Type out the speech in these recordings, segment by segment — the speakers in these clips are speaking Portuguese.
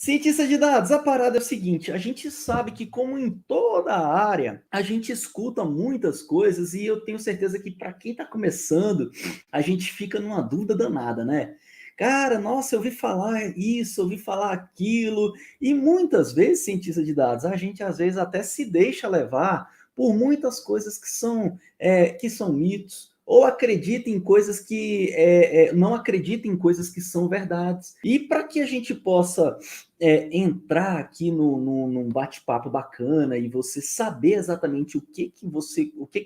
Cientista de dados, a parada é o seguinte, a gente sabe que como em toda a área, a gente escuta muitas coisas e eu tenho certeza que para quem está começando, a gente fica numa dúvida danada, né? Cara, nossa, eu ouvi falar isso, eu ouvi falar aquilo, e muitas vezes, cientista de dados, a gente às vezes até se deixa levar por muitas coisas que são mitos, ou acredita em coisas não acredita em coisas que são verdades. E para que a gente possa entrar aqui num bate-papo bacana e você saber exatamente o que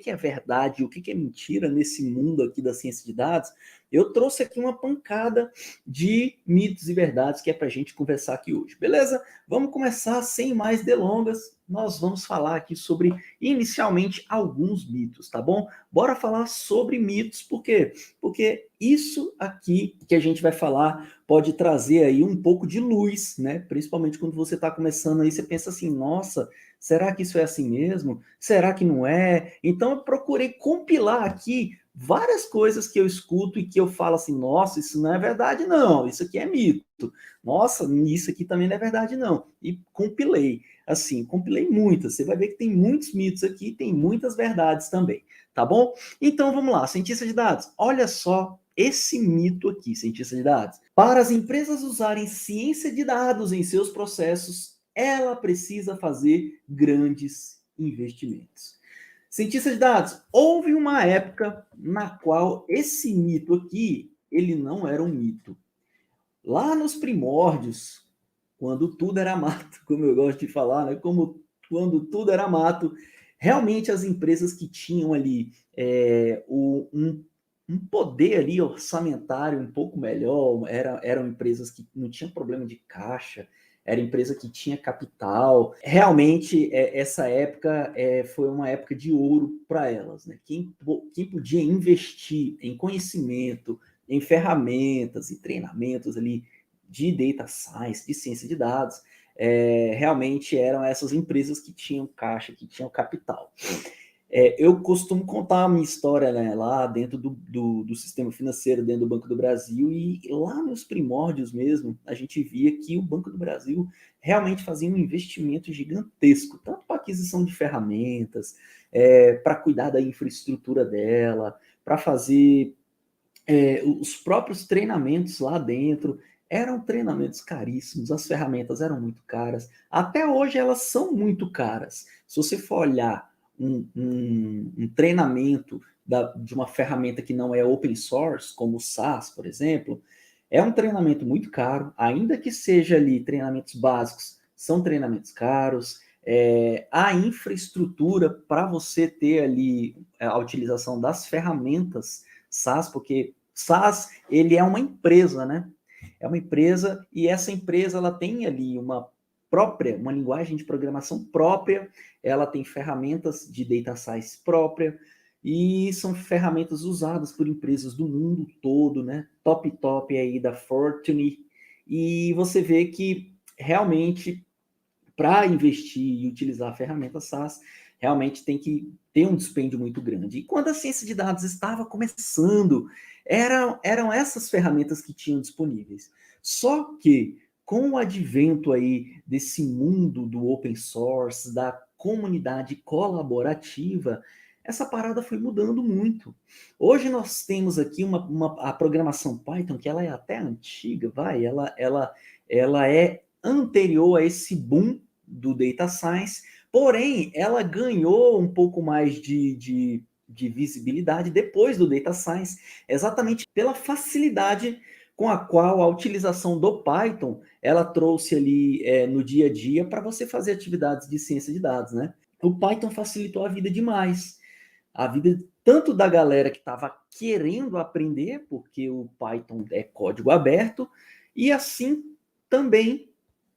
é verdade, o que é mentira nesse mundo aqui da ciência de dados, eu trouxe aqui uma pancada de mitos e verdades que é para a gente conversar aqui hoje, beleza? Vamos começar sem mais delongas. Nós vamos falar aqui sobre, inicialmente, alguns mitos, tá bom? Bora falar sobre mitos, por quê? Porque isso aqui que a gente vai falar pode trazer aí um pouco de luz, né? Principalmente quando você está começando aí, você pensa assim, nossa, será que isso é assim mesmo? Será que não é? Então eu procurei compilar aqui várias coisas que eu escuto e que eu falo assim, nossa, isso não é verdade não, isso aqui é mito. Nossa, isso aqui também não é verdade não. E compilei, assim, compilei muitas. Você vai ver que tem muitos mitos aqui, tem muitas verdades também, tá bom? Então vamos lá, cientista de dados, olha só esse mito aqui, cientista de dados. Para as empresas usarem ciência de dados em seus processos, ela precisa fazer grandes investimentos. Cientista de dados, houve uma época na qual esse mito aqui, ele não era um mito. Lá nos primórdios, quando tudo era mato, como eu gosto de falar, né? Quando tudo era mato, realmente as empresas que tinham ali um poder ali orçamentário um pouco melhor, eram empresas que não tinham problema de caixa, era empresa que tinha capital. Realmente, essa época foi uma época de ouro para elas. Né? Quem podia investir em conhecimento, em ferramentas e treinamentos ali de data science, de ciência de dados, realmente eram essas empresas que tinham caixa, que tinham capital. Eu costumo contar a minha história, né, lá dentro do sistema financeiro, dentro do Banco do Brasil, e lá nos primórdios mesmo, a gente via que o Banco do Brasil realmente fazia um investimento gigantesco, tanto para aquisição de ferramentas, para cuidar da infraestrutura dela, para fazer os próprios treinamentos lá dentro. Eram treinamentos caríssimos, as ferramentas eram muito caras, até hoje elas são muito caras. Se você for olhar um treinamento de uma ferramenta que não é open source, como o SAS, por exemplo, é um treinamento muito caro, ainda que seja ali treinamentos básicos, são treinamentos caros. A infraestrutura para você ter ali a utilização das ferramentas SAS, porque SAS ele é uma empresa, né? É uma empresa e essa empresa ela tem ali uma linguagem de programação própria, ela tem ferramentas de data science própria, e são ferramentas usadas por empresas do mundo todo, né? Top aí da Fortune, e você vê que realmente para investir e utilizar a ferramenta SaaS, realmente tem que ter um dispêndio muito grande. E quando a ciência de dados estava começando, eram essas ferramentas que tinham disponíveis. Só que com o advento aí desse mundo do open source, da comunidade colaborativa, essa parada foi mudando muito. Hoje nós temos aqui a programação Python, que ela é até antiga, ela é anterior a esse boom do Data Science, porém, ela ganhou um pouco mais de visibilidade depois do Data Science, exatamente pela facilidade com a qual a utilização do Python, ela trouxe ali no dia a dia para você fazer atividades de ciência de dados, né? O Python facilitou a vida demais. A vida tanto da galera que estava querendo aprender, porque o Python é código aberto, e assim também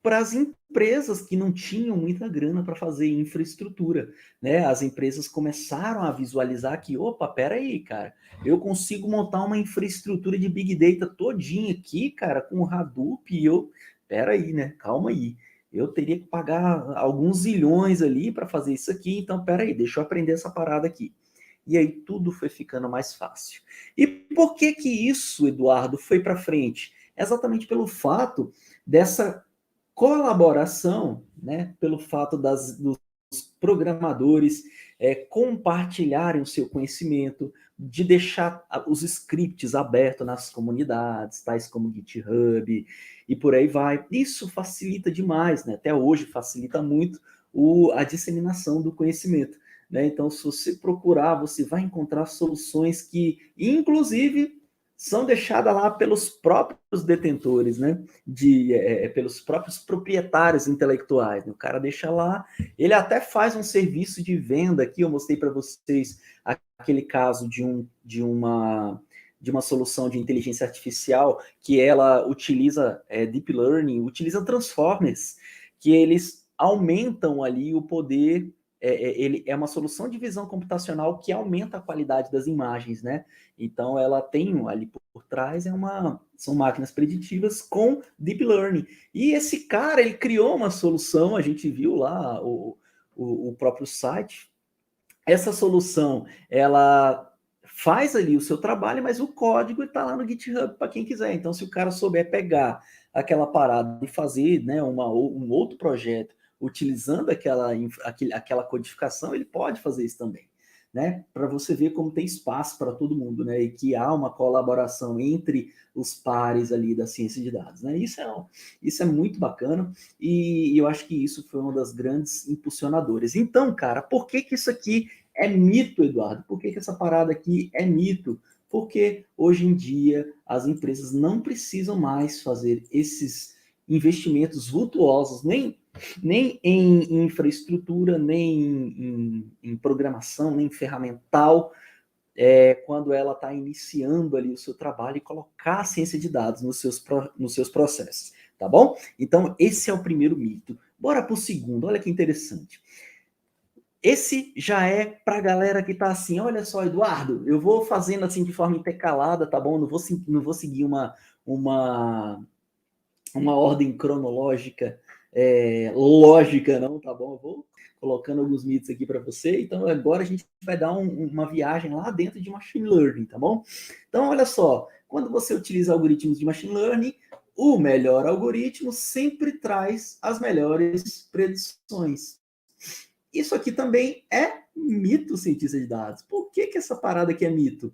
para as empresas que não tinham muita grana para fazer infraestrutura, né? As empresas começaram a visualizar que, opa, peraí, cara, eu consigo montar uma infraestrutura de Big Data todinha aqui, cara, com o Hadoop, e peraí, né? Calma aí. Eu teria que pagar alguns zilhões ali para fazer isso aqui, então peraí, deixa eu aprender essa parada aqui. E aí tudo foi ficando mais fácil. E por que que isso, Eduardo, foi para frente? Exatamente pelo fato dessa colaboração, né, pelo fato dos programadores compartilharem o seu conhecimento, de deixar os scripts abertos nas comunidades, tais como GitHub, e por aí vai. Isso facilita demais, né? Até hoje facilita muito a disseminação do conhecimento. Né? Então, se você procurar, você vai encontrar soluções que, inclusive, são deixadas lá pelos próprios detentores, né? Pelos próprios proprietários intelectuais. Né? O cara deixa lá, ele até faz um serviço de venda aqui, eu mostrei para vocês aquele caso de uma solução de inteligência artificial que ela utiliza deep learning, utiliza transformers, que eles aumentam ali o poder. Ele é uma solução de visão computacional que aumenta a qualidade das imagens, né? Então ela tem ali por trás são máquinas preditivas com deep learning. E esse cara ele criou uma solução, a gente viu lá o próprio site. Essa solução ela faz ali o seu trabalho, mas o código está lá no GitHub para quem quiser. Então, se o cara souber pegar aquela parada e fazer, né, um outro projeto utilizando aquela codificação, ele pode fazer isso também, né? Para você ver como tem espaço para todo mundo, né? E que há uma colaboração entre os pares ali da ciência de dados, né? Isso é muito bacana e eu acho que isso foi uma das grandes impulsionadoras. Então, cara, por que isso aqui é mito, Eduardo? Por que essa parada aqui é mito? Porque hoje em dia as empresas não precisam mais fazer esses investimentos vultuosos, nem em infraestrutura, nem em programação, nem em ferramental, quando ela está iniciando ali o seu trabalho e colocar a ciência de dados nos seus processos, tá bom? Então, esse é o primeiro mito. Bora para o segundo, olha que interessante. Esse já é para a galera que está assim, olha só, Eduardo, eu vou fazendo assim de forma intercalada, tá bom? Não vou seguir uma ordem cronológica lógica, não, tá bom? Eu vou colocando alguns mitos aqui para você. Então, agora a gente vai dar uma viagem lá dentro de Machine Learning, tá bom? Então, olha só, quando você utiliza algoritmos de Machine Learning, o melhor algoritmo sempre traz as melhores predições. Isso aqui também é mito, cientista de dados. Por que essa parada aqui é mito?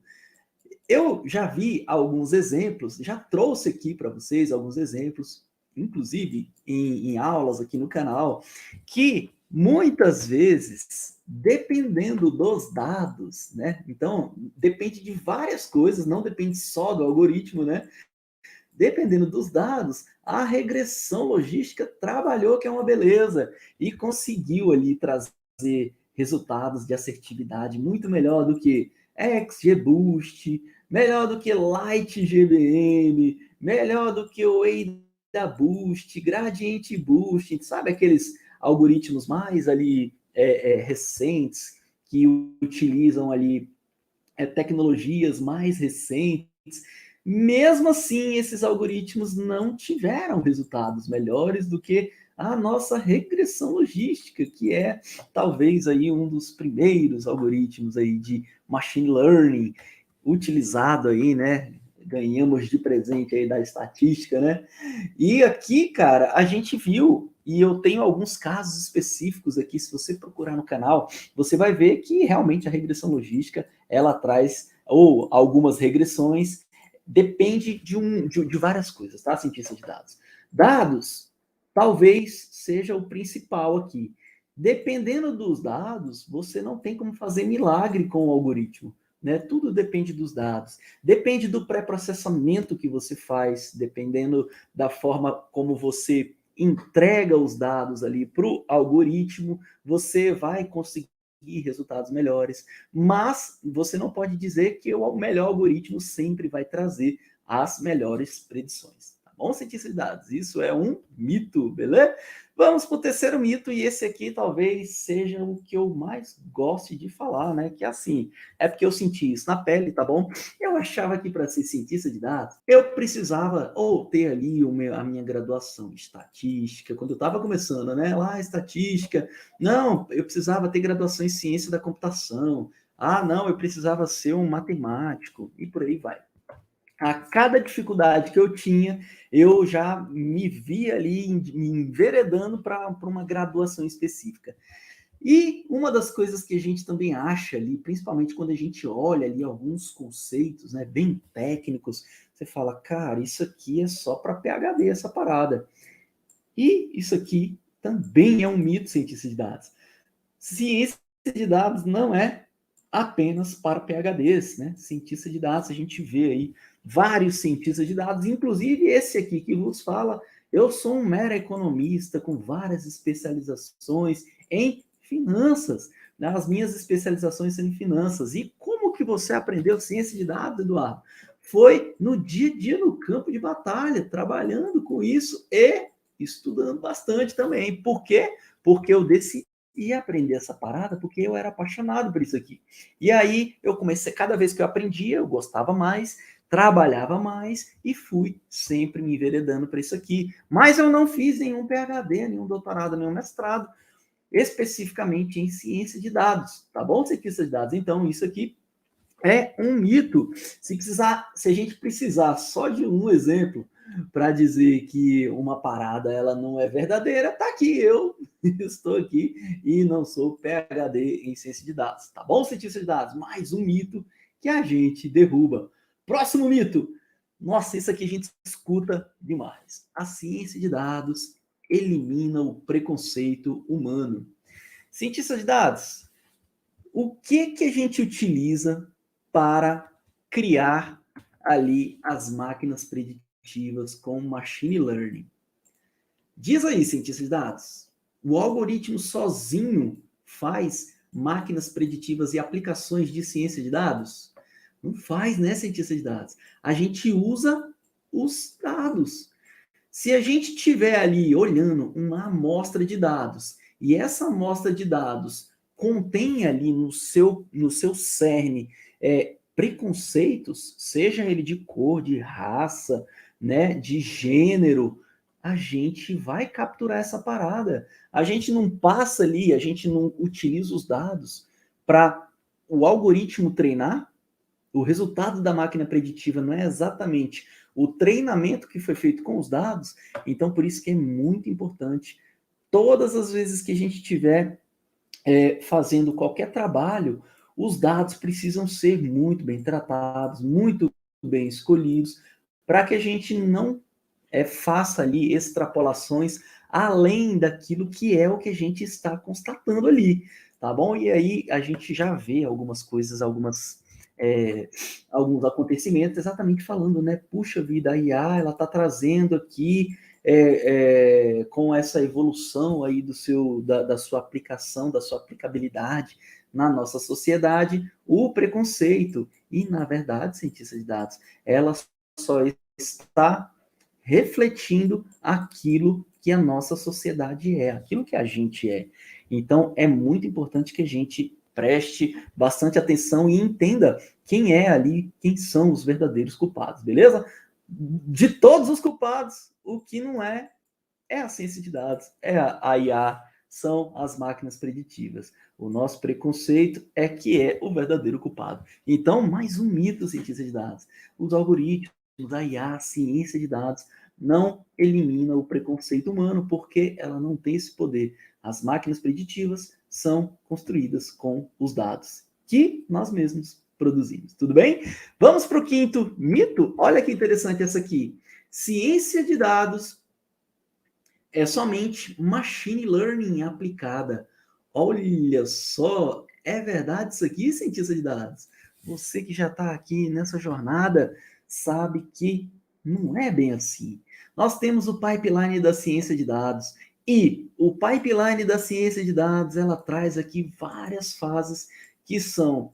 Eu já vi alguns exemplos, já trouxe aqui para vocês alguns exemplos, inclusive em aulas aqui no canal, que muitas vezes, dependendo dos dados, né? Então, depende de várias coisas, não depende só do algoritmo, né? Dependendo dos dados, a regressão logística trabalhou, que é uma beleza, e conseguiu ali trazer resultados de assertividade muito melhor do que XGBoost, melhor do que LightGBM, melhor do que o AdaBoost, Gradient Boost, sabe aqueles algoritmos mais ali recentes que utilizam ali tecnologias mais recentes. Mesmo assim, esses algoritmos não tiveram resultados melhores do que a nossa regressão logística, que é talvez aí um dos primeiros algoritmos aí de machine learning utilizado aí, né? Ganhamos de presente aí da estatística, né? E aqui, cara, a gente viu, e eu tenho alguns casos específicos aqui, se você procurar no canal, você vai ver que realmente a regressão logística, ela traz, ou algumas regressões, depende de várias coisas, tá, cientista de dados? Dados, talvez seja o principal aqui. Dependendo dos dados, você não tem como fazer milagre com o algoritmo. Né? Tudo depende dos dados. Depende do pré-processamento que você faz, dependendo da forma como você entrega os dados ali para o algoritmo, você vai conseguir resultados melhores. Mas você não pode dizer que o melhor algoritmo sempre vai trazer as melhores predições. Tá bom, cientista de dados? Isso é um mito, beleza? Vamos para o terceiro mito, e esse aqui talvez seja o que eu mais gosto de falar, né? Que é assim, é porque eu senti isso na pele, tá bom? Eu achava que para ser cientista de dados, eu precisava ou ter ali a minha graduação em estatística, quando eu estava começando, né? Lá, estatística. Não, eu precisava ter graduação em ciência da computação. Ah, não, eu precisava ser um matemático, e por aí vai. a cada dificuldade que eu tinha, eu já me via ali me enveredando para uma graduação específica. E uma das coisas que a gente também acha ali, principalmente quando a gente olha ali alguns conceitos, né, bem técnicos, você fala, cara, isso aqui é só para PhD essa parada. E isso aqui também é um mito, cientista de dados. Ciência de dados não é apenas para PhDs, né? Cientista de dados, a gente vê aí vários cientistas de dados, inclusive esse aqui que vos fala, eu sou um mero economista com várias especializações em finanças. Né? As minhas especializações são em finanças. E como que você aprendeu ciência de dados, Eduardo? Foi no dia a dia, no campo de batalha, trabalhando com isso e estudando bastante também. Por quê? Porque eu decidi aprender essa parada porque eu era apaixonado por isso aqui. E aí eu comecei, cada vez que eu aprendia, eu gostava mais, trabalhava mais e fui sempre me enveredando para isso aqui. Mas eu não fiz nenhum PhD, nenhum doutorado, nenhum mestrado, especificamente em ciência de dados, tá bom, cientista de dados? Então, isso aqui é um mito. Se a gente precisar só de um exemplo para dizer que uma parada ela não é verdadeira, tá aqui, eu estou aqui e não sou PhD em ciência de dados, tá bom, cientista de dados? Mais um mito que a gente derruba. Próximo mito. Nossa, isso aqui a gente escuta demais. A ciência de dados elimina o preconceito humano. Cientista de dados, o que a gente utiliza para criar ali as máquinas preditivas com machine learning? Diz aí, cientista de dados, o algoritmo sozinho faz máquinas preditivas e aplicações de ciência de dados? Não faz, né, cientista de dados? A gente usa os dados. Se a gente tiver ali olhando uma amostra de dados e essa amostra de dados contém ali no seu cerne preconceitos, seja ele de cor, de raça, né, de gênero, a gente vai capturar essa parada. A gente não passa ali, a gente não utiliza os dados para o algoritmo treinar. O resultado da máquina preditiva não é exatamente o treinamento que foi feito com os dados, então por isso que é muito importante, todas as vezes que a gente tiver fazendo qualquer trabalho, os dados precisam ser muito bem tratados, muito bem escolhidos, para que a gente não faça ali extrapolações além daquilo que é o que a gente está constatando ali, tá bom? E aí a gente já vê algumas coisas, alguns acontecimentos exatamente falando, né? Puxa vida, a IA, ela está trazendo aqui com essa evolução aí da sua aplicação, da sua aplicabilidade na nossa sociedade, o preconceito. E, na verdade, cientista de dados, ela só está refletindo aquilo que a nossa sociedade é, aquilo que a gente é. Então, é muito importante que a gente preste bastante atenção e entenda quem é ali, quem são os verdadeiros culpados, beleza? De todos os culpados, o que não é a ciência de dados, é a IA, são as máquinas preditivas. O nosso preconceito é que é o verdadeiro culpado. Então, mais um mito, cientista de dados. Os algoritmos, a IA, a ciência de dados, não elimina o preconceito humano, porque ela não tem esse poder. As máquinas preditivas são construídas com os dados que nós mesmos produzimos. Tudo bem? Vamos para o quinto mito? Olha que interessante essa aqui. Ciência de dados é somente machine learning aplicada. Olha só, é verdade isso aqui, cientista de dados? Você que já está aqui nessa jornada sabe que não é bem assim. Nós temos o pipeline da ciência de dados e o pipeline da ciência de dados, ela traz aqui várias fases que são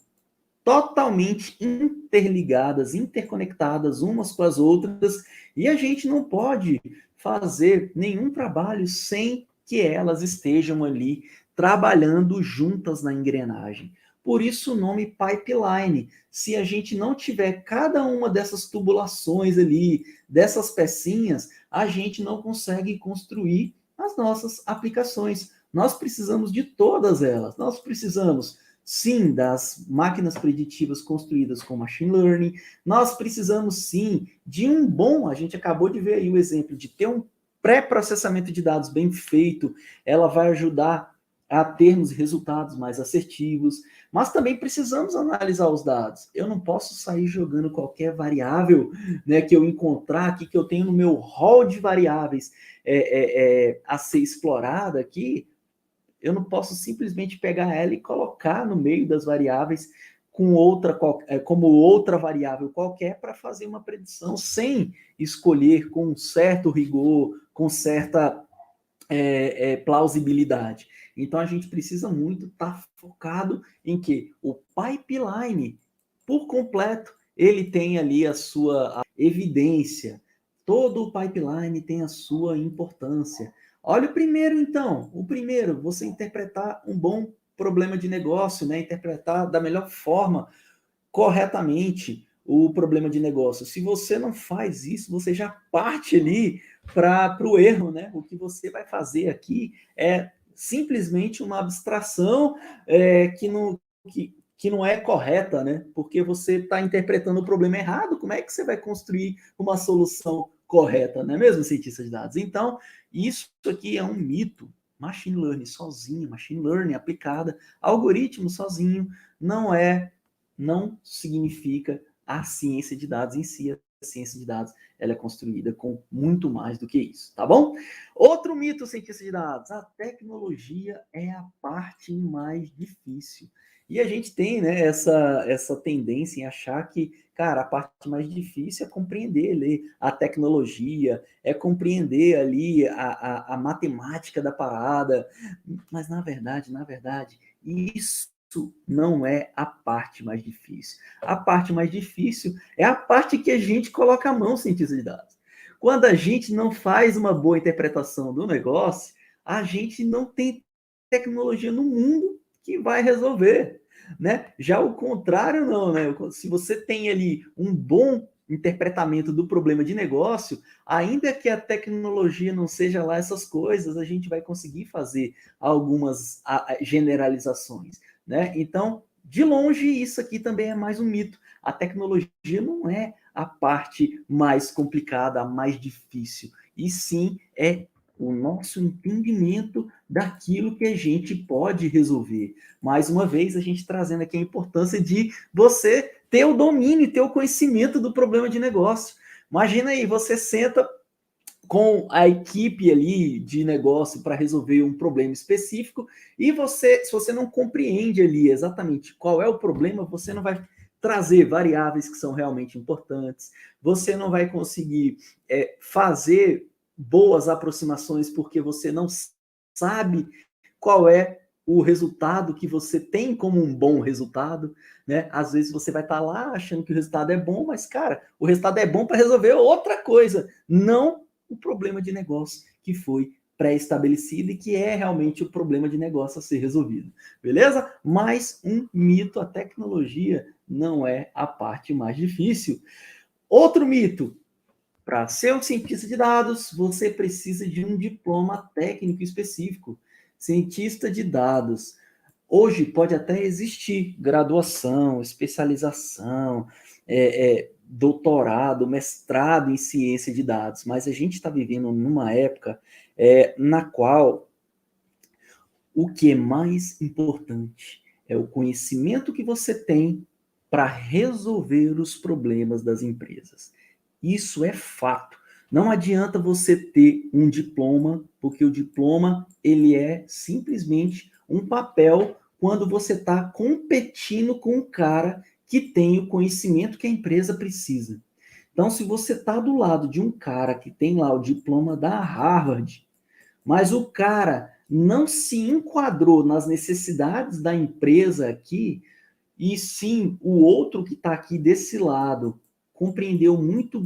totalmente interligadas, interconectadas umas com as outras, e a gente não pode fazer nenhum trabalho sem que elas estejam ali trabalhando juntas na engrenagem. Por isso o nome pipeline. Se a gente não tiver cada uma dessas tubulações ali, dessas pecinhas, a gente não consegue construir as nossas aplicações. Nós precisamos de todas elas. Nós precisamos sim, das máquinas preditivas construídas com machine learning, nós precisamos, sim, de um bom, a gente acabou de ver aí o exemplo de ter um pré-processamento de dados bem feito, ela vai ajudar a termos resultados mais assertivos, mas também precisamos analisar os dados. Eu não posso sair jogando qualquer variável, né, que eu encontrar aqui, que eu tenho no meu hall de variáveis a ser explorada aqui. Eu não posso simplesmente pegar ela e colocar no meio das variáveis com como outra variável qualquer para fazer uma predição sem escolher com certo rigor, com certa plausibilidade. Então a gente precisa muito estar focado em que o pipeline, por completo, ele tem ali a sua evidência. Todo o pipeline tem a sua importância. Olha o primeiro, então. O primeiro, você interpretar um bom problema de negócio, né? Interpretar da melhor forma, corretamente, o problema de negócio. Se você não faz isso, você já parte ali para o erro, né? O que você vai fazer aqui é simplesmente uma abstração que não é correta, né? Porque você está interpretando o problema errado. Como é que você vai construir uma solução correta, não é mesmo, cientista de dados? Então, isso aqui é um mito. Machine learning sozinho, machine learning aplicada, algoritmo sozinho, não significa a ciência de dados em si. A ciência de dados ela é construída com muito mais do que isso, tá bom? Outro mito, cientista de dados, a tecnologia é a parte mais difícil. E a gente tem, né, essa tendência em achar que, cara, a parte mais difícil é compreender ali a tecnologia, é compreender ali a matemática da parada, mas na verdade, isso não é a parte mais difícil. A parte mais difícil é a parte que a gente coloca a mão, cientista de dados. Quando a gente não faz uma boa interpretação do negócio, a gente não tem tecnologia no mundo que vai resolver, né? Já o contrário não, né? Se você tem ali um bom interpretamento do problema de negócio, ainda que a tecnologia não seja lá essas coisas, a gente vai conseguir fazer algumas generalizações, né? Então, de longe, isso aqui também é mais um mito. A tecnologia não é a parte mais complicada, a mais difícil, e sim é o nosso entendimento daquilo que a gente pode resolver. Mais uma vez, a gente trazendo aqui a importância de você ter o domínio, ter o conhecimento do problema de negócio. Imagina aí, você senta com a equipe ali de negócio para resolver um problema específico e você, se você não compreende ali exatamente qual é o problema, você não vai trazer variáveis que são realmente importantes, você não vai conseguir fazer boas aproximações porque você não sabe qual é o resultado que você tem como um bom resultado, né? Às vezes você vai estar lá achando que o resultado é bom, mas, cara, o resultado é bom para resolver outra coisa, não o problema de negócio que foi pré-estabelecido e que é realmente o problema de negócio a ser resolvido. Beleza? Mais um mito, a tecnologia não é a parte mais difícil. Outro mito, para ser um cientista de dados, você precisa de um diploma técnico específico. Cientista de dados. Hoje pode até existir graduação, especialização, doutorado, mestrado em ciência de dados, mas a gente está vivendo numa época na qual o que é mais importante é o conhecimento que você tem para resolver os problemas das empresas. Isso é fato. Não adianta você ter um diploma, porque o diploma ele é simplesmente um papel quando você está competindo com um cara que tem o conhecimento que a empresa precisa. Então, se você está do lado de um cara que tem lá o diploma da Harvard, mas o cara não se enquadrou nas necessidades da empresa aqui, e sim o outro que está aqui desse lado compreendeu muito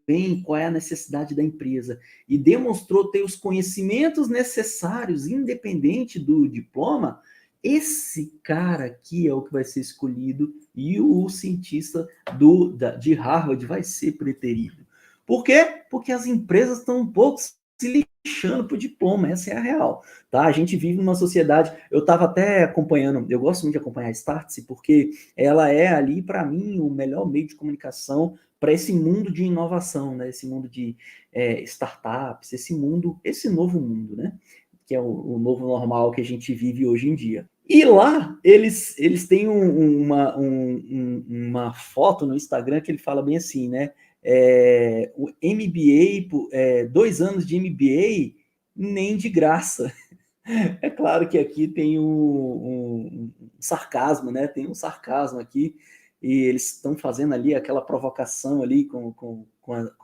bem qual é a necessidade da empresa e demonstrou ter os conhecimentos necessários, independente do diploma, esse cara aqui é o que vai ser escolhido e o cientista de Harvard vai ser preterido. Por quê? Porque as empresas estão um pouco se puxando para o diploma, essa é a real, tá? A gente vive numa sociedade, eu estava até acompanhando, eu gosto muito de acompanhar a Startse, porque ela é ali, para mim, o melhor meio de comunicação para esse mundo de inovação, né? Esse mundo de startups, esse novo mundo, né? Que é o novo normal que a gente vive hoje em dia. E lá, eles têm uma foto no Instagram que ele fala bem assim, né? O MBA, 2 anos de MBA, nem de graça. É claro que aqui tem um sarcasmo, né? Tem um sarcasmo aqui, e eles estão fazendo ali aquela provocação ali com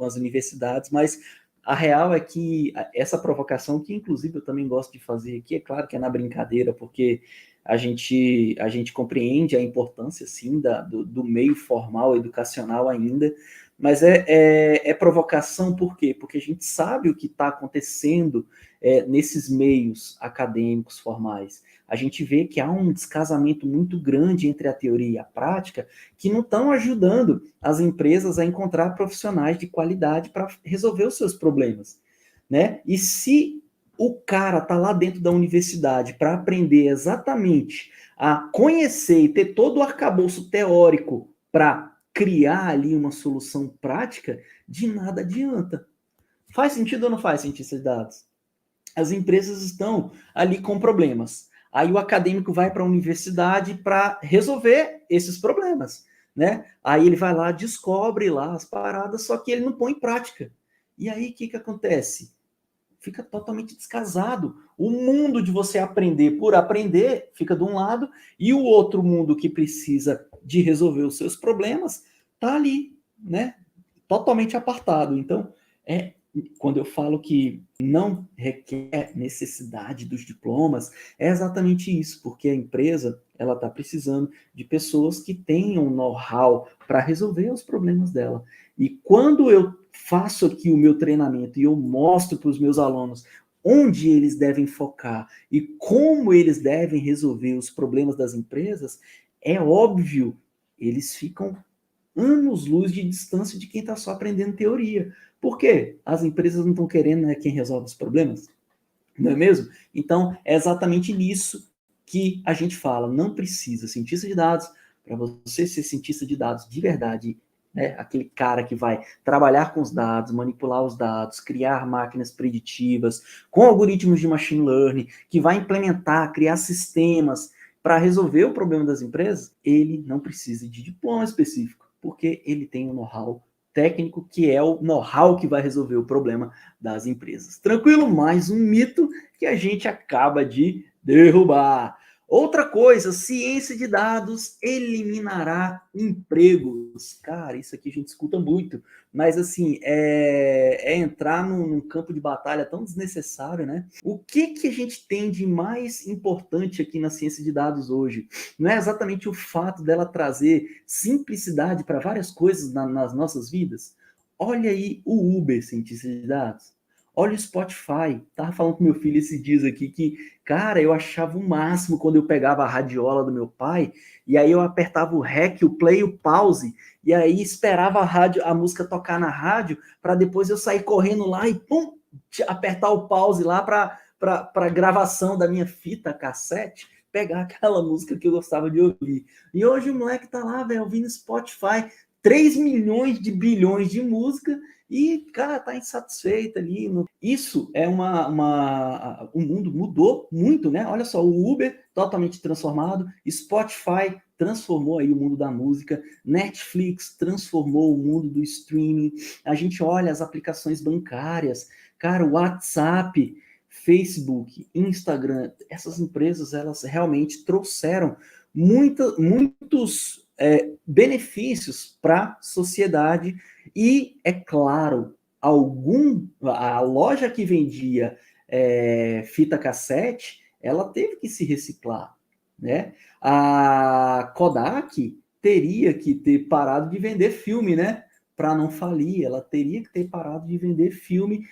as universidades, mas a real é que essa provocação, que inclusive eu também gosto de fazer aqui, é claro que é na brincadeira, porque a gente compreende a importância, sim, do meio formal, educacional ainda, mas é provocação por quê? Porque a gente sabe o que está acontecendo nesses meios acadêmicos formais. A gente vê que há um descasamento muito grande entre a teoria e a prática, que não estão ajudando as empresas a encontrar profissionais de qualidade para resolver os seus problemas, né? E se o cara tá lá dentro da universidade para aprender exatamente a conhecer e ter todo o arcabouço teórico para criar ali uma solução prática, de nada adianta. Faz sentido ou não faz, cientista de dados? As empresas estão ali com problemas. Aí o acadêmico vai para a universidade para resolver esses problemas, né? Aí ele vai lá, descobre lá as paradas, só que ele não põe em prática. E aí o que acontece? Fica totalmente descasado. O mundo de você aprender por aprender fica de um lado, e o outro mundo que precisa de resolver os seus problemas tá ali, né? Totalmente apartado. Então, quando eu falo que não requer necessidade dos diplomas, é exatamente isso, porque a empresa ela está precisando de pessoas que tenham know-how para resolver os problemas dela. E quando eu faço aqui o meu treinamento e eu mostro para os meus alunos onde eles devem focar e como eles devem resolver os problemas das empresas, é óbvio, eles ficam anos-luz de distância de quem está só aprendendo teoria. Por quê? As empresas não estão querendo, né, quem resolve os problemas, não é mesmo? Então, é exatamente nisso que a gente fala. Não precisa cientista de dados, para você ser cientista de dados de verdade, né, aquele cara que vai trabalhar com os dados, manipular os dados, criar máquinas preditivas, com algoritmos de machine learning, que vai implementar, criar sistemas para resolver o problema das empresas, ele não precisa de diploma específico, porque ele tem um know-how técnico, que é o know-how que vai resolver o problema das empresas. Tranquilo? Mais um mito que a gente acaba de derrubar. Outra coisa, ciência de dados eliminará empregos. Cara, isso aqui a gente escuta muito, mas assim, é entrar num campo de batalha tão desnecessário, né? O que a gente tem de mais importante aqui na ciência de dados hoje? Não é exatamente o fato dela trazer simplicidade para várias coisas nas nossas vidas? Olha aí o Uber, cientista de dados. Olha o Spotify. Tava falando com meu filho esses dias aqui que, cara, eu achava o máximo quando eu pegava a radiola do meu pai e aí eu apertava o REC, o play, o pause e aí esperava a música tocar na rádio para depois eu sair correndo lá e pum, apertar o pause lá para gravação da minha fita cassete, pegar aquela música que eu gostava de ouvir. E hoje o moleque tá lá, velho, ouvindo Spotify, 3 milhões de bilhões de música e, cara, tá insatisfeito ali. Isso é o mundo mudou muito, né? Olha só, o Uber totalmente transformado, Spotify transformou aí o mundo da música, Netflix transformou o mundo do streaming, a gente olha as aplicações bancárias, cara, o WhatsApp, Facebook, Instagram, essas empresas, elas realmente trouxeram muitos benefícios para a sociedade e, é claro, a loja que vendia fita cassete, ela teve que se reciclar, né? A Kodak teria que ter parado de vender filme, né? Para não falir, ela teria que ter parado de vender filme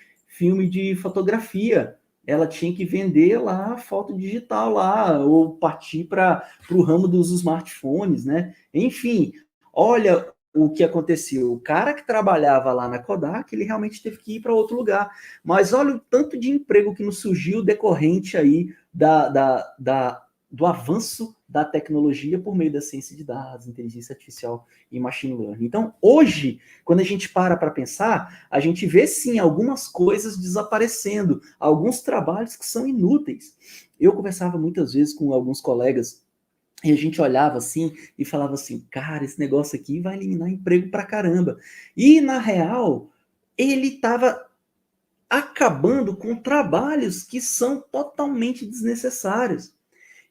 de fotografia. Ela tinha que vender lá foto digital lá, ou partir para o ramo dos smartphones, né? Enfim, olha o que aconteceu? O cara que trabalhava lá na Kodak, ele realmente teve que ir para outro lugar. Mas olha o tanto de emprego que nos surgiu decorrente aí do avanço da tecnologia por meio da ciência de dados, inteligência artificial e machine learning. Então, hoje, quando a gente para pensar, a gente vê sim algumas coisas desaparecendo, alguns trabalhos que são inúteis. Eu conversava muitas vezes com alguns colegas e a gente olhava assim e falava assim, cara, esse negócio aqui vai eliminar emprego pra caramba. E, na real, ele estava acabando com trabalhos que são totalmente desnecessários.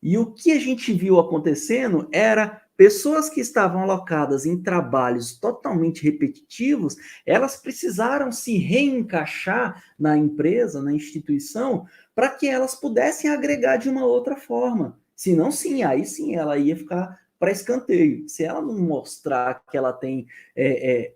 E o que a gente viu acontecendo era pessoas que estavam alocadas em trabalhos totalmente repetitivos, elas precisaram se reencaixar na empresa, na instituição, para que elas pudessem agregar de uma outra forma. Se não, sim, aí sim ela ia ficar para escanteio. Se ela não mostrar que ela tem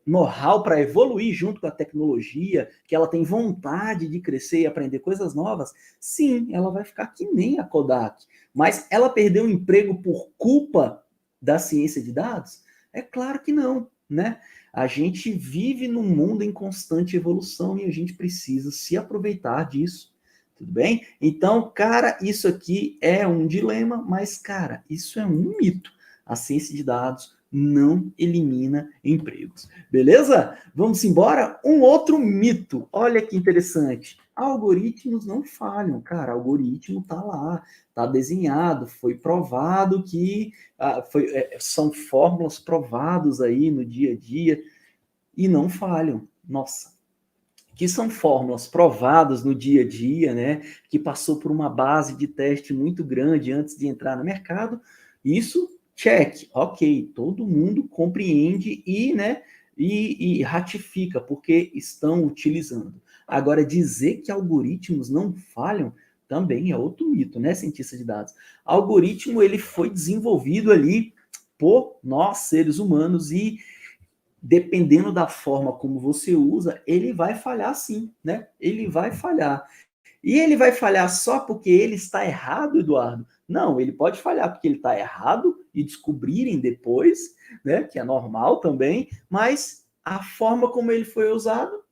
know-how para evoluir junto com a tecnologia, que ela tem vontade de crescer e aprender coisas novas, sim, ela vai ficar que nem a Kodak. Mas ela perdeu o emprego por culpa da ciência de dados? É claro que não, né? A gente vive num mundo em constante evolução e a gente precisa se aproveitar disso. Tudo bem? Então, cara, isso aqui é um dilema, mas, cara, isso é um mito. A ciência de dados não elimina empregos. Beleza? Vamos embora? Um outro mito. Olha que interessante. Algoritmos não falham, cara. Algoritmo tá lá, tá desenhado, foi provado que são fórmulas provadas aí no dia a dia e não falham. Nossa, que são fórmulas provadas no dia a dia, né? Que passou por uma base de teste muito grande antes de entrar no mercado. Isso, check, ok, todo mundo compreende e, né? E ratifica porque estão utilizando. Agora, dizer que algoritmos não falham também é outro mito, né, cientista de dados? Algoritmo ele foi desenvolvido ali por nós seres humanos e dependendo da forma como você usa, ele vai falhar sim, né? Ele vai falhar. E ele vai falhar só porque ele está errado, Eduardo? Não, ele pode falhar porque ele está errado e descobrirem depois, né? Que é normal também, mas a forma como ele foi usado,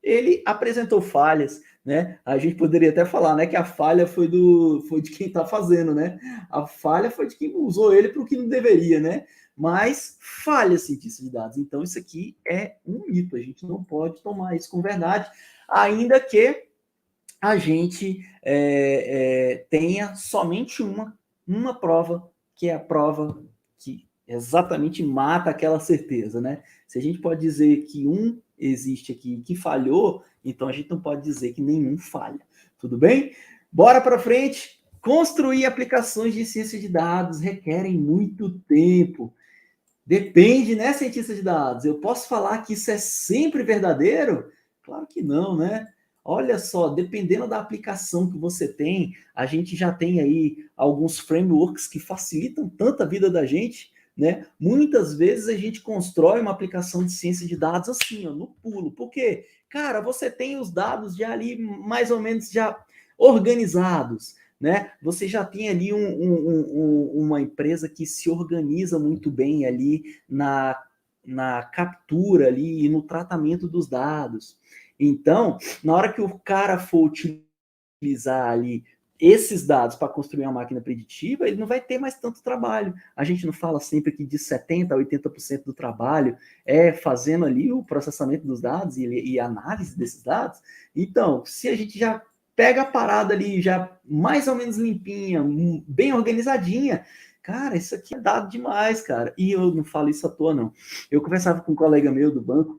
ele apresentou falhas, né? A gente poderia até falar, né, que a falha foi de quem está fazendo, né? A falha foi de quem usou ele para o que não deveria, né? Mas falha cientista de dados. Então isso aqui é um mito. A gente não pode tomar isso com verdade, ainda que a gente tenha somente uma prova, que é a prova que exatamente mata aquela certeza, né? Se a gente pode dizer que um existe aqui que falhou, então a gente não pode dizer que nenhum falha. Tudo bem? Bora para frente. Construir aplicações de ciência de dados requerem muito tempo. Depende, né, cientista de dados? Eu posso falar que isso é sempre verdadeiro? Claro que não, né? Olha só, dependendo da aplicação que você tem, a gente já tem aí alguns frameworks que facilitam tanto a vida da gente, né? Muitas vezes a gente constrói uma aplicação de ciência de dados assim, ó, no pulo. Por quê? Cara, você tem os dados já ali mais ou menos já organizados, né? Você já tem ali uma empresa que se organiza muito bem ali na captura ali e no tratamento dos dados. Então, na hora que o cara for utilizar ali esses dados para construir uma máquina preditiva, ele não vai ter mais tanto trabalho. A gente não fala sempre que de 70% a 80% do trabalho é fazendo ali o processamento dos dados e análise desses dados. Então, se a gente já pega a parada ali já mais ou menos limpinha, bem organizadinha, cara, isso aqui é dado demais, cara. E eu não falo isso à toa, não. Eu conversava com um colega meu do banco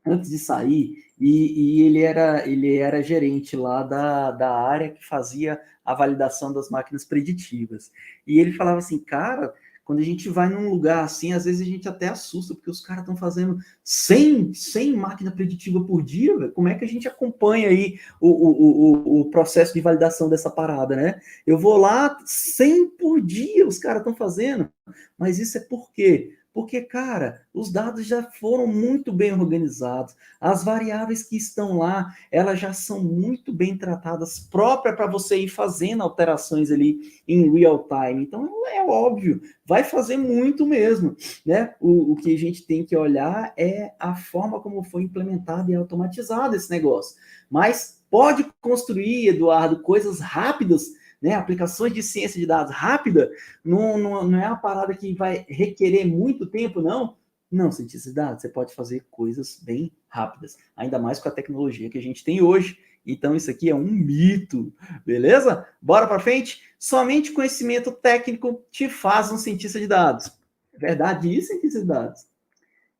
antes de sair, e ele era gerente lá da área que fazia a validação das máquinas preditivas. E ele falava assim, cara, quando a gente vai num lugar assim, às vezes a gente até assusta, porque os caras estão fazendo 100 máquina preditiva por dia, véio. Como é que a gente acompanha aí o processo de validação dessa parada, né? Eu vou lá, 100 por dia os caras estão fazendo, mas isso é por quê? Porque, cara, os dados já foram muito bem organizados, as variáveis que estão lá, elas já são muito bem tratadas, própria para você ir fazendo alterações ali em real time. Então, é óbvio, vai fazer muito mesmo, né? O que a gente tem que olhar é a forma como foi implementado e automatizado esse negócio. Mas pode construir, Eduardo, coisas rápidas, né? Aplicações de ciência de dados rápida, não é uma parada que vai requerer muito tempo, não. Não, cientista de dados, você pode fazer coisas bem rápidas, ainda mais com a tecnologia que a gente tem hoje. Então, isso aqui é um mito, beleza? Bora para frente? Somente conhecimento técnico te faz um cientista de dados. É verdade isso, cientista de dados?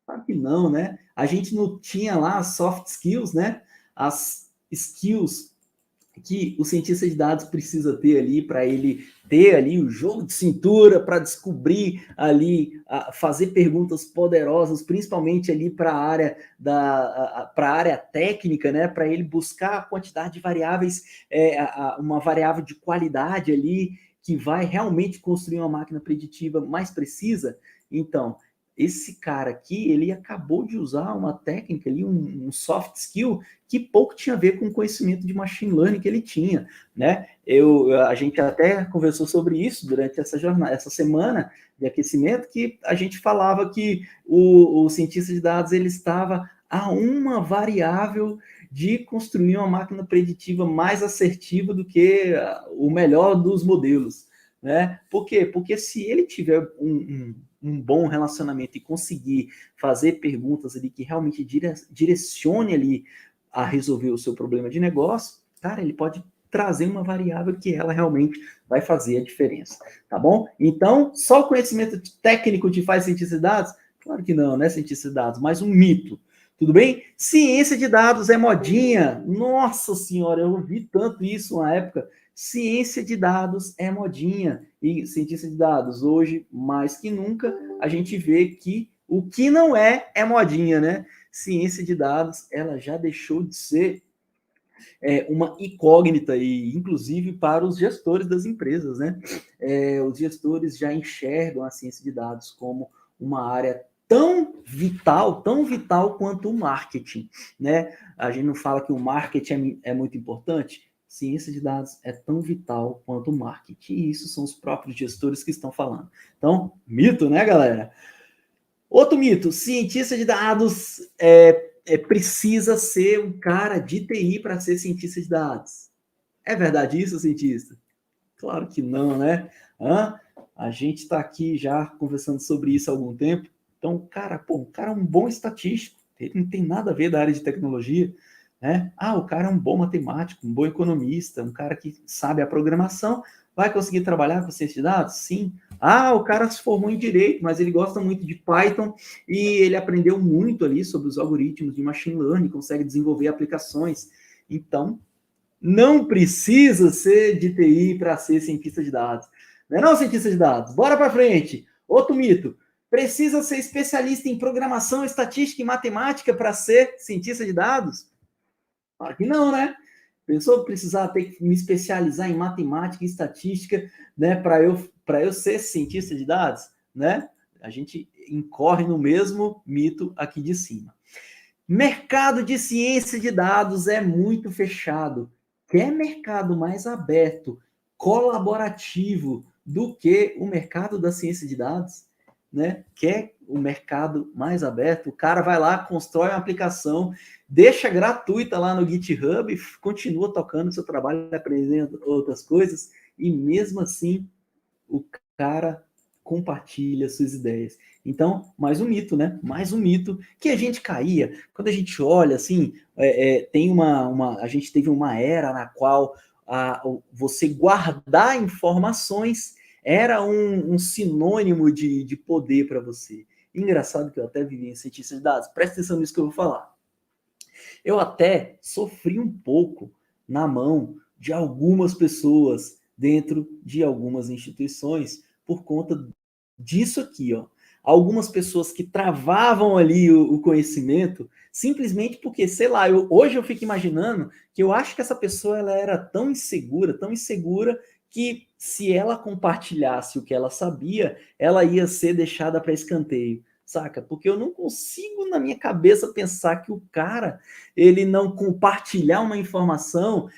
Claro que não, né? A gente não tinha lá as soft skills, né? As skills que o cientista de dados precisa ter ali para ele ter ali o jogo de cintura para descobrir ali, fazer perguntas poderosas, principalmente ali para a área para a área técnica, né? Para ele buscar a quantidade de variáveis, uma variável de qualidade ali que vai realmente construir uma máquina preditiva mais precisa. Então, esse cara aqui, ele acabou de usar uma técnica ali, um soft skill que pouco tinha a ver com o conhecimento de machine learning que ele tinha, né? A gente até conversou sobre isso durante essa jornada, essa semana de aquecimento, que a gente falava que o cientista de dados ele estava a uma variável de construir uma máquina preditiva mais assertiva do que o melhor dos modelos, né? Por quê? Porque se ele tiver um bom relacionamento e conseguir fazer perguntas ali que realmente direcione ali a resolver o seu problema de negócio, cara, ele pode trazer uma variável que ela realmente vai fazer a diferença, tá bom? Então, só o conhecimento técnico te faz cientista de dados? Claro que não, né, cientista de dados, mas um mito. Tudo bem? Ciência de dados é modinha. Nossa senhora, eu ouvi tanto isso na época. Ciência de dados é modinha. E cientista de dados, hoje, mais que nunca, a gente vê que o que não é modinha, né? Ciência de dados, ela já deixou de ser uma incógnita, e inclusive para os gestores das empresas, né? Os gestores já enxergam a ciência de dados como uma área tão vital quanto o marketing, né? A gente não fala que o marketing é muito importante. Ciência de dados é tão vital quanto o marketing. E isso são os próprios gestores que estão falando. Então, mito, né, galera? Outro mito, cientista de dados precisa ser um cara de TI para ser cientista de dados. É verdade isso, cientista? Claro que não, né? A gente está aqui já conversando sobre isso há algum tempo. Então, o cara é um bom estatístico, ele não tem nada a ver da área de tecnologia, né? O cara é um bom matemático, um bom economista, um cara que sabe a programação, vai conseguir trabalhar com ciência de dados? Sim. O cara se formou em direito, mas ele gosta muito de Python e ele aprendeu muito ali sobre os algoritmos de machine learning, consegue desenvolver aplicações. Então, não precisa ser de TI para ser cientista de dados. Não, cientista de dados? Bora para frente. Outro mito. Precisa ser especialista em programação, estatística e matemática para ser cientista de dados? Claro que não, né? Pensou precisar ter que me especializar em matemática e estatística, né, para eu ser cientista de dados, né? A gente incorre no mesmo mito aqui de cima. Mercado de ciência de dados é muito fechado. Quer mercado mais aberto, colaborativo do que o mercado da ciência de dados? Né? Quer o mercado mais aberto? O cara vai lá, constrói uma aplicação, deixa gratuita lá no GitHub, continua tocando seu trabalho, aprendendo outras coisas, e mesmo assim o cara compartilha suas ideias. Então, mais um mito, né? Mais um mito que a gente caía. Quando a gente olha, assim, tem a gente teve uma era na qual você guardar informações era um sinônimo de poder para você. Engraçado que eu até vivi em cientista de dados. Presta atenção nisso que eu vou falar. Eu até sofri um pouco na mão de algumas pessoas dentro de algumas instituições por conta disso aqui, ó. Algumas pessoas que travavam ali o conhecimento simplesmente porque, sei lá, hoje eu fico imaginando que eu acho que essa pessoa ela era tão insegura que se ela compartilhasse o que ela sabia, ela ia ser deixada para escanteio, saca? Porque eu não consigo na minha cabeça pensar que o cara, ele não compartilhar uma informação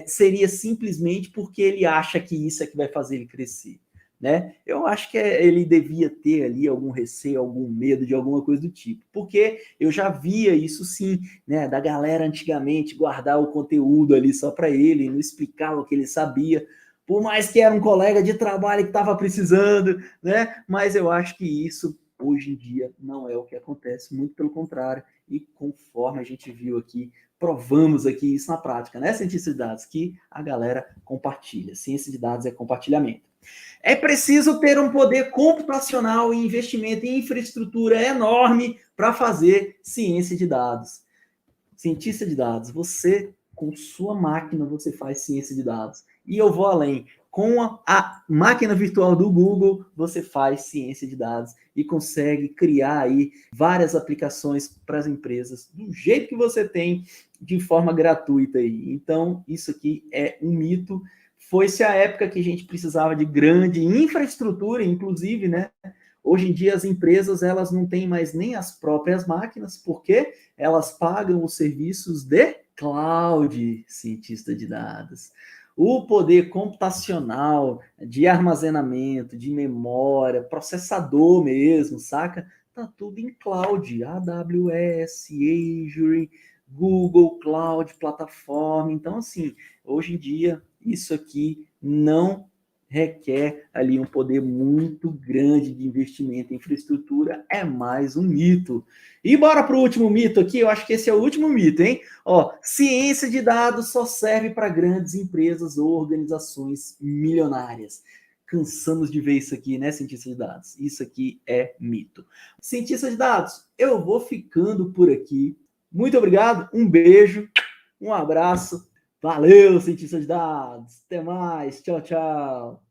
seria simplesmente porque ele acha que isso é que vai fazer ele crescer. Né? Eu acho que ele devia ter ali algum receio, algum medo de alguma coisa do tipo, porque eu já via isso sim, né, da galera antigamente guardar o conteúdo ali só para ele, não explicar o que ele sabia, por mais que era um colega de trabalho que estava precisando, né? Mas eu acho que isso hoje em dia não é o que acontece, muito pelo contrário, e conforme a gente viu aqui, provamos aqui isso na prática, né, cientista de dados, que a galera compartilha. Ciência de dados é compartilhamento. É preciso ter um poder computacional e investimento em infraestrutura enorme para fazer ciência de dados. Cientista de dados, você, com sua máquina, você faz ciência de dados. E eu vou além. Com a máquina virtual do Google, você faz ciência de dados e consegue criar aí várias aplicações para as empresas do jeito que você tem, de forma gratuita aí. Então, isso aqui é um mito. Foi-se a época que a gente precisava de grande infraestrutura, inclusive, né? Hoje em dia as empresas elas não têm mais nem as próprias máquinas, porque elas pagam os serviços de cloud, cientista de dados. O poder computacional, de armazenamento, de memória, processador mesmo, saca? Tá tudo em cloud, AWS, Azure, Google Cloud, plataforma. Então, assim, hoje em dia, isso aqui não requer ali um poder muito grande de investimento em infraestrutura, é mais um mito. E bora para o último mito aqui, eu acho que esse é o último mito, hein? Ó, ciência de dados só serve para grandes empresas ou organizações milionárias. Cansamos de ver isso aqui, né, cientista de dados? Isso aqui é mito. Cientista de dados, eu vou ficando por aqui. Muito obrigado, um beijo, um abraço. Valeu, cientista de dados. Até mais. Tchau, tchau.